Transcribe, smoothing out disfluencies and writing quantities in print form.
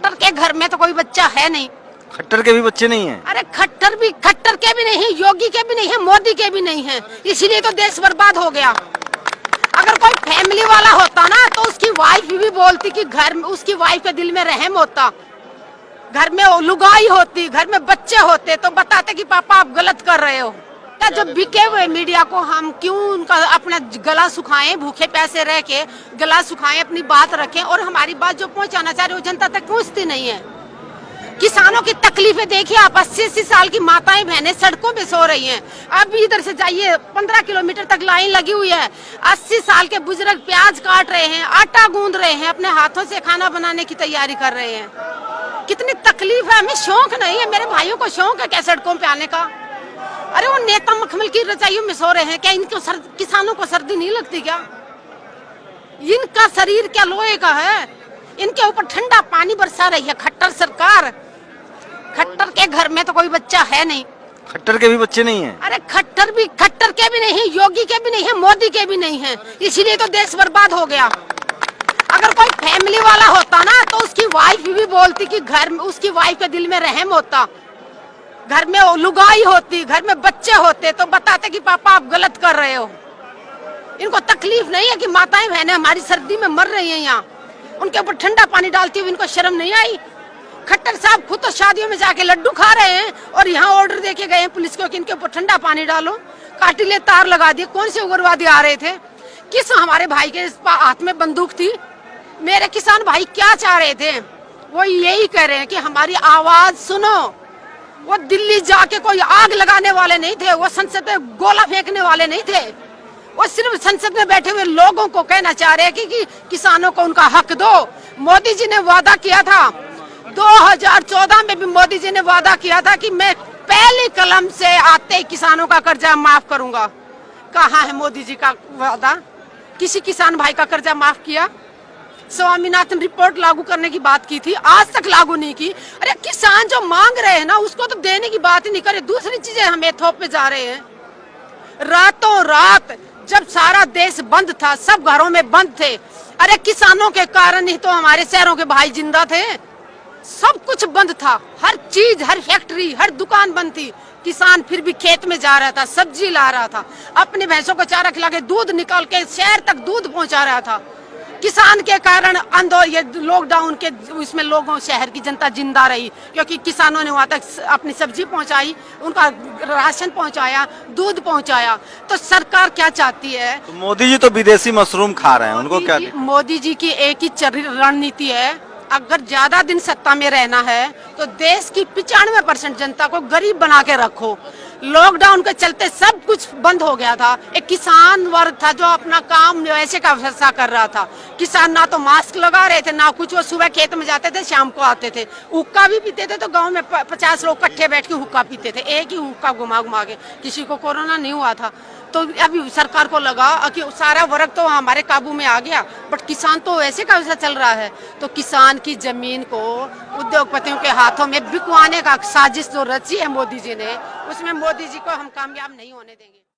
खट्टर के घर में तो कोई बच्चा है नहीं। खट्टर के भी बच्चे नहीं हैं? अरे खट्टर के भी नहीं है, योगी के भी नहीं है, मोदी के भी नहीं है, इसीलिए तो देश बर्बाद हो गया। अगर कोई फैमिली वाला होता ना तो उसकी वाइफ भी बोलती कि घर में उसकी वाइफ के दिल में रहम होता, घर में लुगाई होती, घर में बच्चे होते तो बताते कि पापा आप गलत कर रहे हो। जो बिके हुए मीडिया को हम क्यों उनका अपना गला सुखाएं, भूखे प्यासे रह के गला सुखाएं, अपनी बात रखें और हमारी बात जो पहुंचाना चाह रहे हो जनता तक पहुंचती नहीं है। किसानों की तकलीफें देखिए आप, 80-80 साल की माताएं बहनें सड़कों पे सो रही हैं। अब इधर से जाइए 15 किलोमीटर तक लाइन लगी हुई है। 80 साल के बुजुर्ग प्याज काट रहे हैं, आटा गूंद रहे हैं, अपने हाथों से खाना बनाने की तैयारी कर रहे हैं। कितनी तकलीफ है, हमें शौक नहीं है, मेरे भाइयों को शौक है क्या सड़कों पे आने का? अरे वो नेता मखमल की रजाइयों में सो रहे हैं, क्या इनको किसानों को सर्दी नहीं लगती क्या? इनका शरीर क्या लोहे का है? इनके ऊपर ठंडा पानी बरसा रही है खट्टर सरकार। खट्टर के घर में तो कोई बच्चा है नहीं। खट्टर के भी बच्चे नहीं हैं? अरे खट्टर के भी नहीं है, योगी के भी नहीं है, मोदी के भी नहीं है, इसीलिए तो देश बर्बाद हो गया। अगर कोई फैमिली वाला होता ना तो उसकी वाइफ भी बोलती कि घर में उसकी वाइफ के दिल में रहम होता, घर में लुगाई होती, घर में बच्चे होते तो बताते कि पापा आप गलत कर रहे हो। इनको तकलीफ नहीं है कि माताएं बहनें हमारी सर्दी में मर रही हैं, यहाँ उनके ऊपर ठंडा पानी डालती हुई इनको शर्म नहीं आई? खट्टर साहब खुद तो शादियों में जाके लड्डू खा रहे हैं और यहाँ ऑर्डर देके गए हैं पुलिस को कि इनके ऊपर ठंडा पानी डालो, काटिले तार लगा दिए। कौन से उग्रवादी आ रहे थे? किस हमारे भाई के हाथ में बंदूक थी? मेरे किसान भाई क्या चाह रहे थे? वो यही कह रहे हैं कि हमारी आवाज सुनो। वो दिल्ली जाके कोई आग लगाने वाले नहीं थे, वो संसद में गोला फेंकने वाले नहीं थे, वो सिर्फ संसद में बैठे हुए लोगों को कहना चाह रहे हैं कि किसानों को उनका हक दो। मोदी जी ने वादा किया था 2014 में भी, मोदी जी ने वादा किया था कि मैं पहली कलम से आते ही किसानों का कर्जा माफ करूंगा। कहाँ है मोदी जी का वादा? किसी किसान भाई का कर्जा माफ किया? स्वामीनाथन रिपोर्ट लागू करने की बात की थी, आज तक लागू नहीं की। अरे किसान जो मांग रहे हैं ना उसको तो देने की बात ही नहीं करे, दूसरी चीजें हमें थोप पे जा रहे हैं। रातों रात जब सारा देश बंद था, सब घरों में बंद थे, अरे किसानों के कारण ही तो हमारे शहरों के भाई जिंदा थे। सब कुछ बंद था, हर चीज, हर फैक्ट्री, हर दुकान बंद थी। किसान फिर भी खेत में जा रहा था, सब्जी ला रहा था, अपने भैंसों को चारा खिला के दूध निकाल के शहर तक दूध पहुंचा रहा था। किसान के कारण ये लॉकडाउन के इसमें लोगों, शहर की जनता जिंदा रही क्योंकि किसानों ने वहां तक अपनी सब्जी पहुंचाई, उनका राशन पहुंचाया, दूध पहुंचाया। तो सरकार क्या चाहती है? तो मोदी जी तो विदेशी मशरूम खा रहे हैं, उनको क्या? मोदी जी की एक ही रणनीति है, अगर ज्यादा दिन सत्ता में रहना है तो देश की 95% जनता को गरीब बना के रखो। लॉकडाउन के चलते सब कुछ बंद हो गया था, एक किसान वर्ग था जो अपना काम वैसे का वैसा कर रहा था। किसान ना तो मास्क लगा रहे थे ना कुछ, वो सुबह खेत में जाते थे, शाम को आते थे, हुक्का भी पीते थे। तो गांव में 50 लोग इकट्ठे बैठ के हुक्का पीते थे, एक ही हुक्का घुमा घुमा के, किसी को कोरोना नहीं हुआ था। तो अभी सरकार को लगा कि सारा वर्ग तो हमारे काबू में आ गया, बट किसान तो वैसे का वैसा चल रहा है। तो किसान की जमीन को उद्योगपतियों के हाथों में बिकवाने का साजिश जो रची है मोदी जी ने, उसमें मोदी जी को हम कामयाब नहीं होने देंगे।